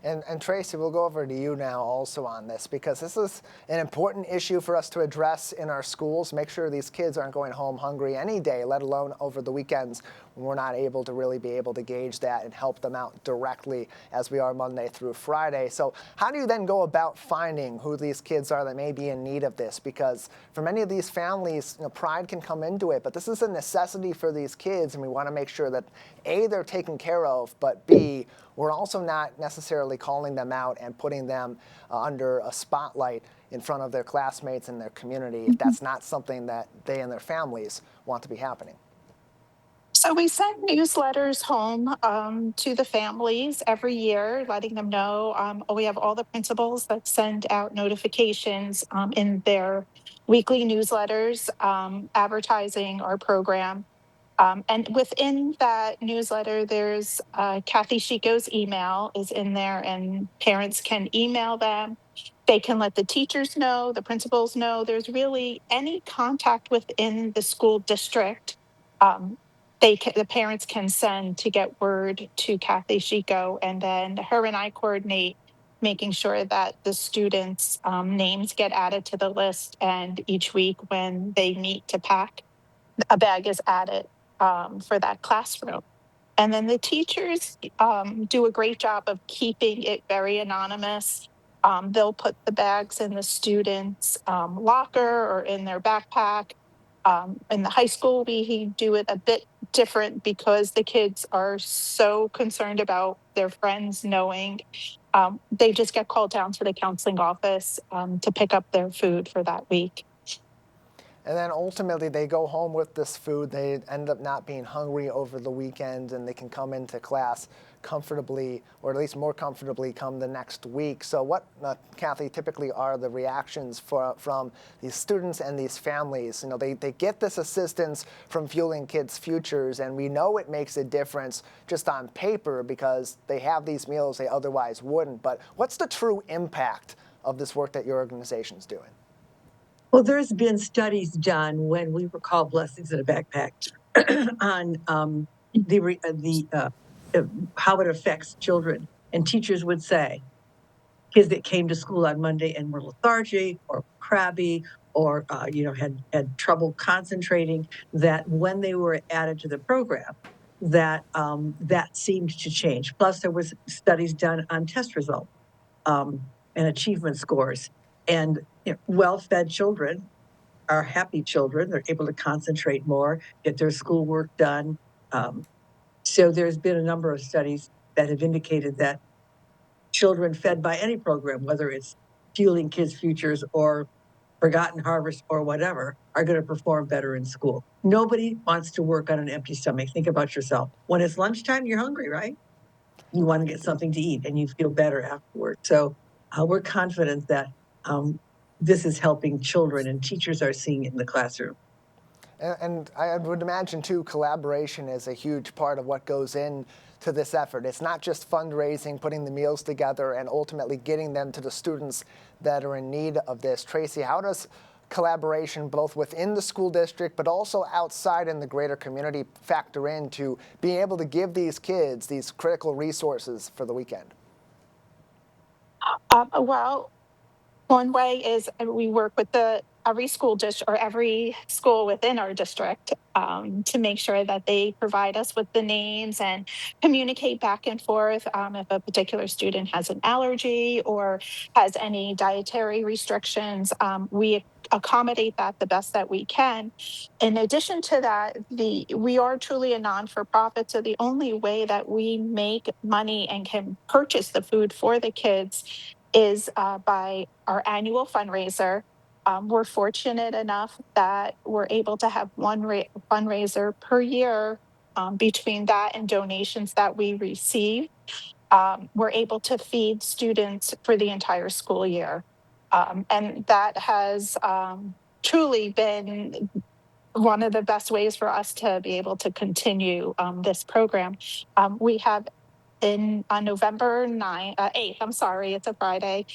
And Tracy, we'll go over to you now also on this, because this is an important issue for us to address in our schools. Make sure these kids aren't going home hungry any day, let alone over the weekends when we're not able to really be able to gauge that and help them out directly as we are Monday through Friday. So how do you then go about finding who these kids are that may be in need of this? Because for many of these families, pride can come into it, but this is a necessity for these kids, and we want to make sure that A, they're taken care of, but B, we're also not necessarily calling them out and putting them under a spotlight in front of their classmates and their community if that's not something that they and their families want to be happening. So we send newsletters home to the families every year, letting them know. We have all the principals that send out notifications in their weekly newsletters advertising our program. And within that newsletter, there's Kathy Chico's email is in there, and parents can email them. They can let the teachers know, the principals know. There's really any contact within the school district. The parents can send to get word to Kathy Chico, and then her and I coordinate making sure that the students' names get added to the list, and each week when they meet to pack, a bag is added for that classroom. And then the teachers do a great job of keeping it very anonymous. They'll put the bags in the students' locker or in their backpack. In the high school, we do it a bit different because the kids are so concerned about their friends knowing. They just get called down to the counseling office to pick up their food for that week. And then ultimately they go home with this food. They end up not being hungry over the weekend, and they can come into class comfortably, or at least more comfortably, come the next week. So what, Kathy, typically are the reactions from these students and these families? They get this assistance from Fueling Kids' Futures, and we know it makes a difference just on paper because they have these meals they otherwise wouldn't. But what's the true impact of this work that your organization's doing? Well, there's been studies done when we were called Blessings in a Backpack on how it affects children. And teachers would say, kids that came to school on Monday and were lethargic or crabby or had trouble concentrating, that when they were added to the program, that seemed to change. Plus, there was studies done on test results and achievement scores. And well-fed children are happy children. They're able to concentrate more, get their schoolwork done. So there's been a number of studies that have indicated that children fed by any program, whether it's Fueling Kids' Futures or Forgotten Harvest or whatever are going to perform better in school. Nobody wants to work on an empty stomach. Think about yourself. When it's lunchtime, you're hungry, right? You want to get something to eat and you feel better afterward. So we're confident that this is helping children, and teachers are seeing it in the classroom. And I would imagine, too, collaboration is a huge part of what goes into this effort. It's not just fundraising, putting the meals together, and ultimately getting them to the students that are in need of this. Tracy, how does collaboration both within the school district but also outside in the greater community factor into being able to give these kids these critical resources for the weekend? Well, one way is we work with every school district or every school within our district to make sure that they provide us with the names and communicate back and forth if a particular student has an allergy or has any dietary restrictions. We accommodate that the best that we can. In addition to that, we are truly a non-for-profit, so the only way that we make money and can purchase the food for the kids is by our annual fundraiser. We're fortunate enough that we're able to have one fundraiser per year. Between that and donations that we receive, we're able to feed students for the entire school year. And that has truly been one of the best ways for us to be able to continue this program. We have on November 8th, I'm sorry, it's a Friday,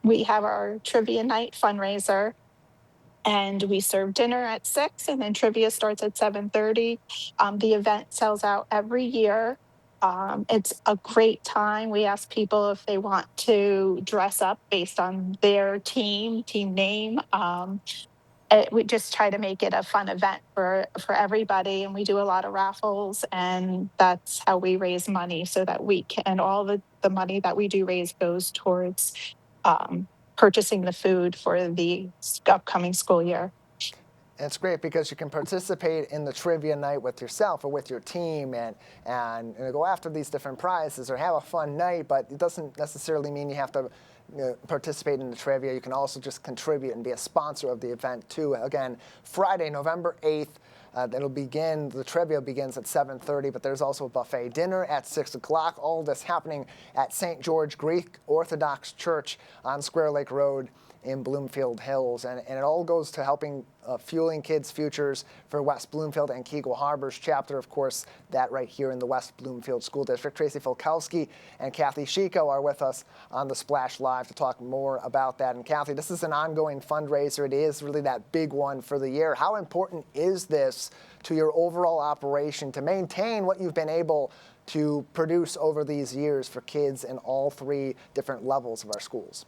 we have our trivia night fundraiser, and we serve dinner at 6 and then trivia starts at 7:30. The event sells out every year. It's a great time. We ask people if they want to dress up based on their team name. We just try to make it a fun event for everybody, and we do a lot of raffles, and that's how we raise money so that we can, all the money that we do raise goes towards purchasing the food for the upcoming school year. And it's great because you can participate in the trivia night with yourself or with your team and go after these different prizes or have a fun night, but it doesn't necessarily mean you have to participate in the trivia. You can also just contribute and be a sponsor of the event too. Again, Friday, November 8th, the trivia begins at 7:30, but there's also a buffet dinner at 6 o'clock. All this happening at St. George Greek Orthodox Church on Square Lake Road in Bloomfield Hills. And it all goes to helping fueling kids' futures for West Bloomfield and Keagle Harbor's chapter, of course, that right here in the West Bloomfield School District. Tracy Filkowski and Kathy Chico are with us on the Splash Live to talk more about that. And Kathy, this is an ongoing fundraiser. It is really that big one for the year. How important is this to your overall operation to maintain what you've been able to produce over these years for kids in all three different levels of our schools?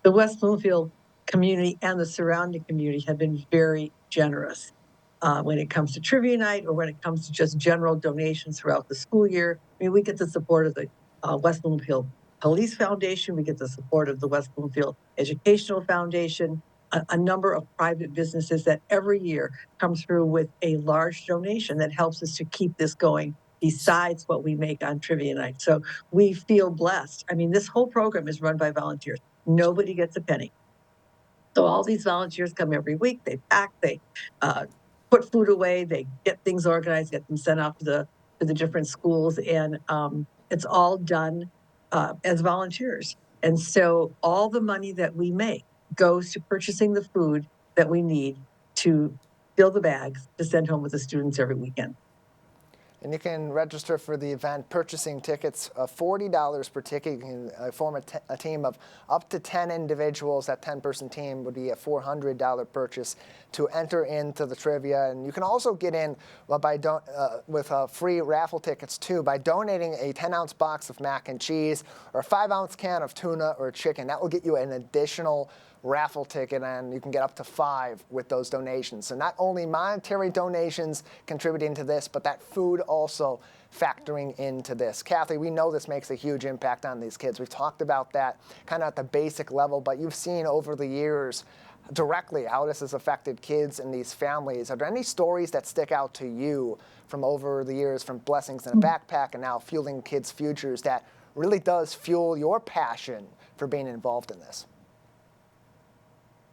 The West Bloomfield community and the surrounding community have been very generous when it comes to trivia night or when it comes to just general donations throughout the school year. I mean, we get the support of the West Bloomfield Police Foundation. We get the support of the West Bloomfield Educational Foundation, a number of private businesses that every year come through with a large donation that helps us to keep this going besides what we make on trivia night. So we feel blessed. I mean, this whole program is run by volunteers. Nobody gets a penny. So all these volunteers come every week. They pack, they put food away, they get things organized, get them sent out to the different schools, and it's all done as volunteers. And so all the money that we make goes to purchasing the food that we need to fill the bags to send home with the students every weekend. And you can register for the event purchasing tickets, $40 per ticket. You can form a team of up to 10 individuals. That 10-person team would be a $400 purchase to enter into the trivia. And you can also get in with free raffle tickets, too, by donating a 10-ounce box of mac and cheese or a 5-ounce can of tuna or chicken. That will get you an additional raffle ticket, and you can get up to 5 with those donations. So not only monetary donations contributing to this, but that food also factoring into this. Kathy, we know this makes a huge impact on these kids. We've talked about that kind of at the basic level, but you've seen over the years directly how this has affected kids and these families. Are there any stories that stick out to you from over the years, from Blessings in a Backpack and now Fueling Kids' Futures, that really does fuel your passion for being involved in this?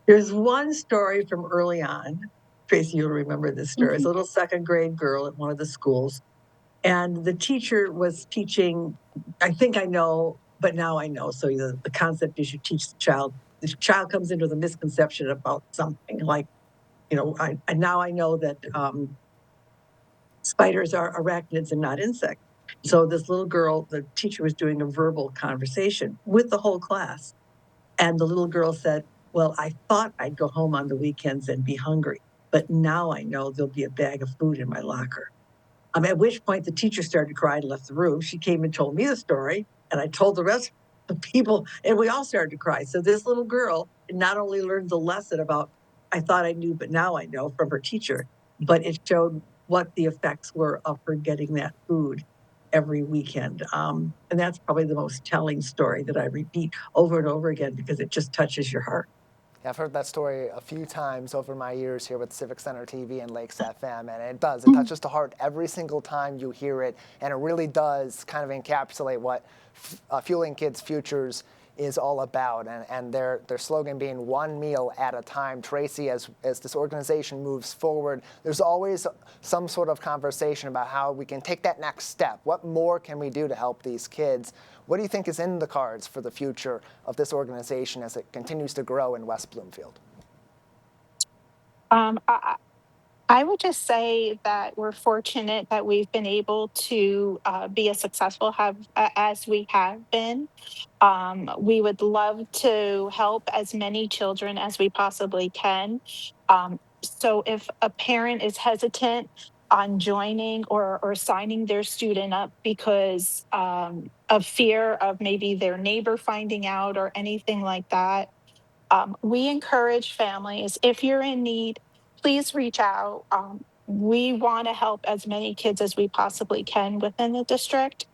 There's one story from early on. Tracy, you'll remember this story. It's a little second grade girl at one of the schools. And the teacher was teaching, I think I know, but now I know. So the concept is you teach the child comes into the misconception about something like, now I know that spiders are arachnids and not insects. So this little girl, the teacher was doing a verbal conversation with the whole class. And the little girl said, well, I thought I'd go home on the weekends and be hungry, but now I know there'll be a bag of food in my locker. At which point the teacher started to cry and left the room. She came and told me the story, and I told the rest of the people, and we all started to cry. So this little girl not only learned the lesson about, I thought I knew, but now I know, from her teacher, but it showed what the effects were of her getting that food every weekend. And that's probably the most telling story that I repeat over and over again because it just touches your heart. Yeah, I've heard that story a few times over my years here with Civic Center TV and Lakes FM, and it touches the heart every single time you hear it, and it really does kind of encapsulate what Fueling Kids' Futures is all about, and their slogan being one meal at a time. Tracy, as this organization moves forward, there's always some sort of conversation about how we can take that next step. What more can we do to help these kids? What do you think is in the cards for the future of this organization as it continues to grow in West Bloomfield? I would just say that we're fortunate that we've been able to be as successful as we have been. We would love to help as many children as we possibly can. So if a parent is hesitant on joining or signing their student up because of fear of maybe their neighbor finding out or anything like that, we encourage families, if you're in need, please reach out. We want to help as many kids as we possibly can within the district.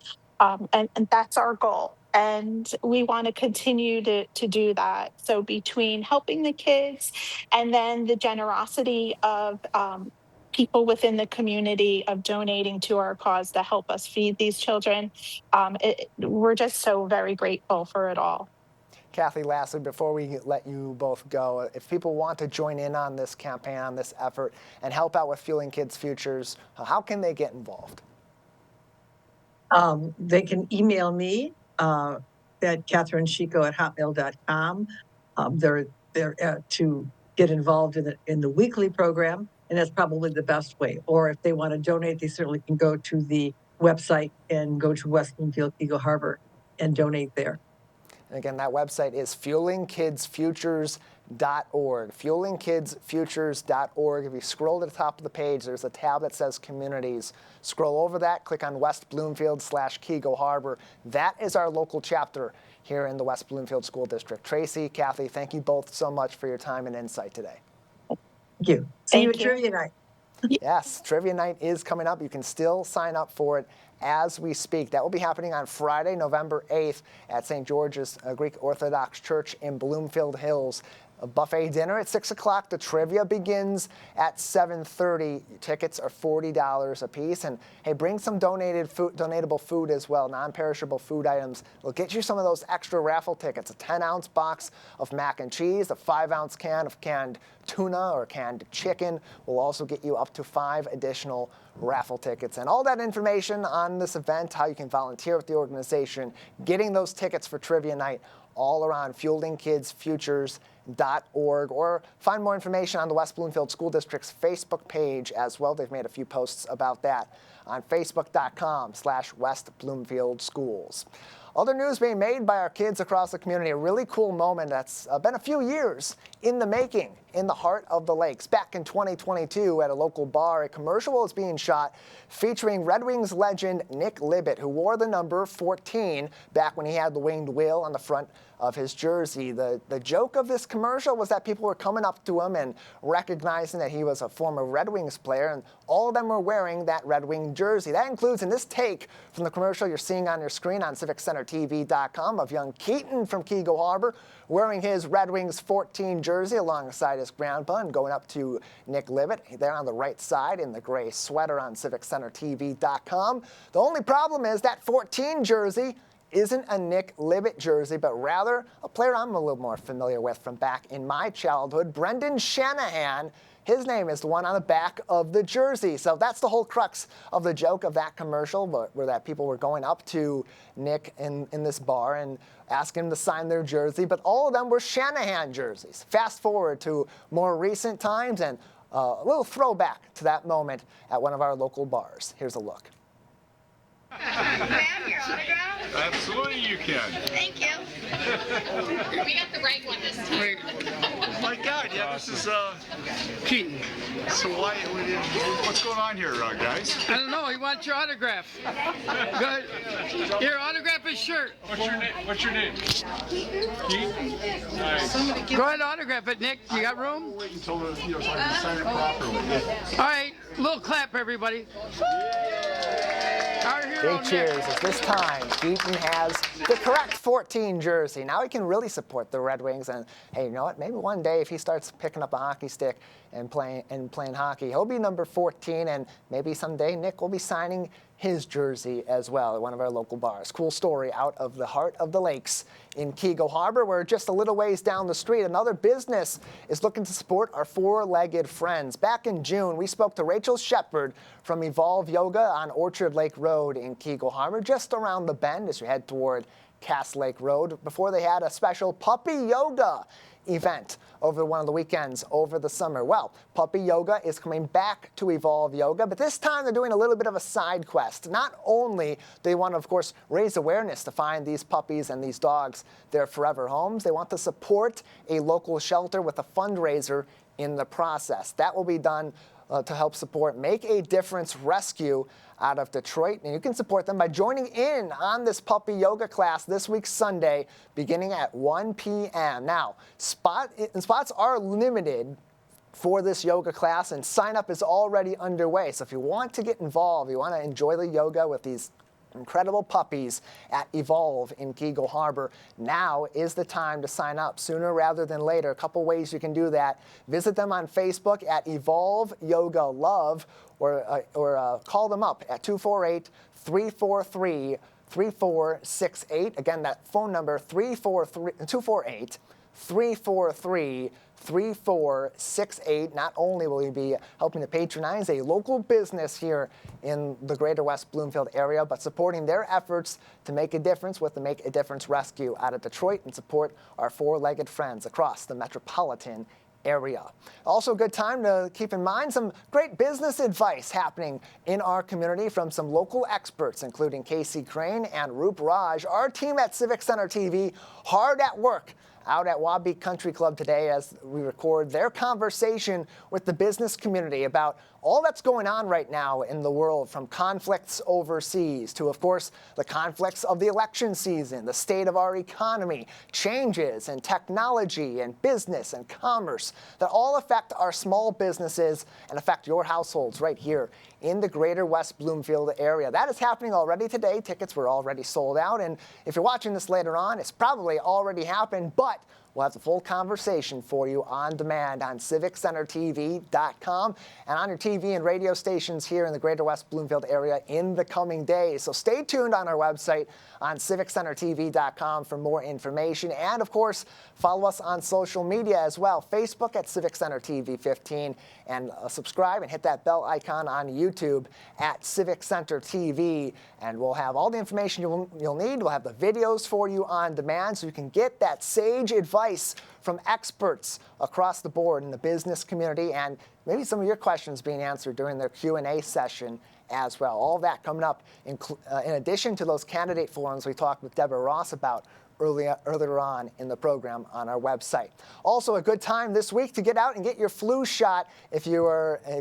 And that's our goal. And we want to continue to do that. So between helping the kids and then the generosity of people within the community of donating to our cause to help us feed these children, we're just so very grateful for it all. Kathy, lastly, before we let you both go, if people want to join in on this campaign, on this effort, and help out with Fueling Kids' Futures, how can they get involved? They can email me at katherinechico@hotmail.com. They're to get involved in the weekly program, and that's probably the best way. Or if they want to donate, they certainly can go to the website and go to West Bloomfield, Eagle Harbor, and donate there. And again, that website is fuelingkidsfutures.org. Fuelingkidsfutures.org. If you scroll to the top of the page, there's a tab that says Communities. Scroll over that, click on West Bloomfield/Eagle Harbor. That is our local chapter here in the West Bloomfield School District. Tracy, Kathy, thank you both so much for your time and insight today. Thank you. See you at Trivia Night. Yes, Trivia Night is coming up. You can still sign up for it as we speak. That will be happening on Friday, November 8th at St. George's Greek Orthodox Church in Bloomfield Hills. A buffet dinner at 6 o'clock. The trivia begins at 7:30. Tickets are $40 a piece. And hey, bring some donatable food as well, non-perishable food items. It'll get you some of those extra raffle tickets. A 10-ounce box of mac and cheese, a 5-ounce can of canned tuna or canned chicken will also get you up to 5 additional raffle tickets. And all that information on this event, how you can volunteer with the organization, getting those tickets for Trivia Night, all around fuelingkidsfutures.org, or find more information on the West Bloomfield School District's Facebook page as well. They've made a few posts about that on facebook.com/West Bloomfield Schools. Other news being made by our kids across the community, a really cool moment that's been a few years in the making in the heart of the lakes. Back in 2022 at a local bar, a commercial was being shot featuring Red Wings legend Nick Libett, who wore the number 14 back when he had the winged wheel on the front of his jersey. The joke of this commercial was that people were coming up to him and recognizing that he was a former Red Wings player, and all of them were wearing that Red Wing jersey. That includes in this take from the commercial you're seeing on your screen on CivicCenterTV.com of young Keaton from Eagle Harbor wearing his Red Wings 14 jersey alongside his grandpa and going up to Nick Libett there on the right side in the gray sweater on CivicCenterTV.com. The only problem is that 14 jersey isn't a Nick Libet jersey, but rather a player I'm a little more familiar with from back in my childhood, Brendan Shanahan. His name is the one on the back of the jersey. So that's the whole crux of the joke of that commercial, where that people were going up to Nick in this bar and asking him to sign their jersey. But all of them were Shanahan jerseys. Fast forward to more recent times and a little throwback to that moment at one of our local bars. Here's a look. Can I have your autograph? Absolutely you can. Thank you. We got the right one this time. Wait, my God, yeah, this is Keaton. So what's going on here, guys? I don't know. He wants your autograph. Go ahead. Here, autograph his shirt. What's your name? Keaton. Nice. Go ahead, autograph it, Nick. You got room? Wait until so I can sign it properly. All right, little clap, everybody. Big cheers as this time Keaton has the correct 14 jersey. Now he can really support the Red Wings, and hey, you know what? Maybe one day if he starts picking up a hockey stick and playing hockey, he'll be number 14, and maybe someday Nick will be signing his jersey as well at one of our local bars. Cool story out of the heart of the lakes in Keego Harbor, where just a little ways down the street, another business is looking to support our four-legged friends. Back in June, we spoke to Rachel Shepard from Evolve Yoga on Orchard Lake Road in Keego Harbor, just around the bend as you head toward Cass Lake Road, before they had a special puppy yoga event over one of the weekends over the summer. Well, puppy yoga is coming back to Evolve Yoga, but this time they're doing a little bit of a side quest. Not only do they want to, of course, raise awareness to find these puppies and these dogs their forever homes, they want to support a local shelter with a fundraiser in the process. That will be done to help support Make a Difference Rescue out of Detroit. And you can support them by joining in on this puppy yoga class this week, Sunday, beginning at 1 p.m. Now, spots are limited for this yoga class, and sign up is already underway. So if you want to get involved, you want to enjoy the yoga with these incredible puppies at Evolve in Keego Harbor, now is the time to sign up, sooner rather than later. A couple ways you can do that. Visit them on Facebook at Evolve Yoga Love, or call them up at 248-343-3468. Again, that phone number, 248-343-3468. Not only will you be helping to patronize a local business here in the greater West Bloomfield area, but supporting their efforts to make a difference with the Make a Difference Rescue out of Detroit, and support our four-legged friends across the metropolitan area. Also a good time to keep in mind some great business advice happening in our community from some local experts, including Casey Crane and Roop Raj. Our team at Civic Center TV hard at work out at Wabi Country Club today as we record their conversation with the business community about all that's going on right now in the world, from conflicts overseas to, of course, the conflicts of the election season, the state of our economy, changes in technology and business and commerce that all affect our small businesses and affect your households right here in the greater West Bloomfield area. That is happening already today. Tickets were already sold out, and if you're watching this later on, it's probably already happened, but we'll have the full conversation for you on demand on CivicCenterTV.com and on your TV and radio stations here in the greater West Bloomfield area in the coming days. So stay tuned on our website on CivicCenterTV.com for more information. And, of course, follow us on social media as well. Facebook at Civic Center TV 15, and subscribe and hit that bell icon on YouTube at Civic Center TV. And we'll have all the information you'll need. We'll have the videos for you on demand so you can get that sage advice from experts across the board in the business community, and maybe some of your questions being answered during their Q&A session as well. All of that coming up in addition to those candidate forums we talked with Deborah Ross about earlier on in the program on our website. Also a good time this week to get out and get your flu shot if you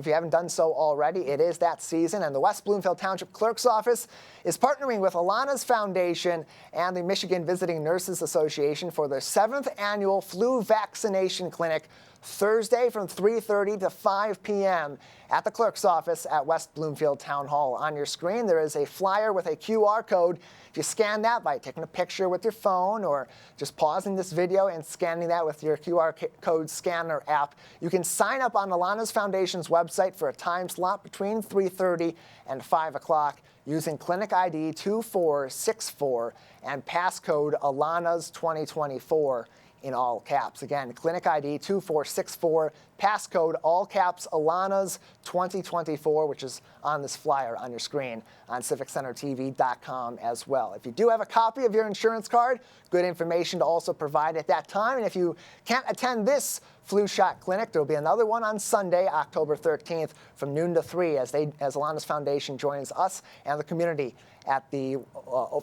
haven't done so already. It is that season, and the West Bloomfield Township Clerk's Office is partnering with Alana's Foundation and the Michigan Visiting Nurses Association for their 7th annual flu vaccination clinic, Thursday from 3:30 to 5 p.m. at the clerk's office at West Bloomfield Town Hall. On your screen, there is a flyer with a QR code. If you scan that by taking a picture with your phone or just pausing this video and scanning that with your QR code scanner app, you can sign up on Alana's Foundation's website for a time slot between 3:30 and 5 o'clock. using Clinic ID 2464 and passcode ALANAS2024 in all caps. Again, Clinic ID 2464, passcode all caps ALANAS2024, which is on this flyer on your screen on CivicCenterTV.com as well. If you do have a copy of your insurance card, good information to also provide at that time. And if you can't attend this flu shot clinic, there will be another one on Sunday, October 13th from noon to 3 as Alana's Foundation joins us and the community at the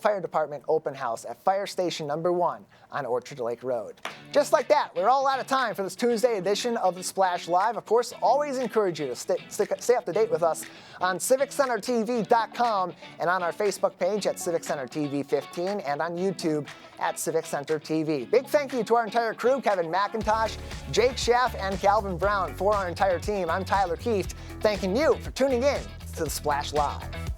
Fire Department open house at Fire Station number 1 on Orchard Lake Road. Just like that, we're all out of time for this Tuesday edition of the Splash Live. Of course, always encourage you to stay up to date with us on CivicCenterTV.com and on our Facebook page at Civic Center TV 15 and on YouTube at Civic Center TV. Big thank you to our entire crew, Kevin McIntosh, Jake Schaff, and Calvin Brown. For our entire team, I'm Tyler Kieft, thanking you for tuning in to the Splash Live.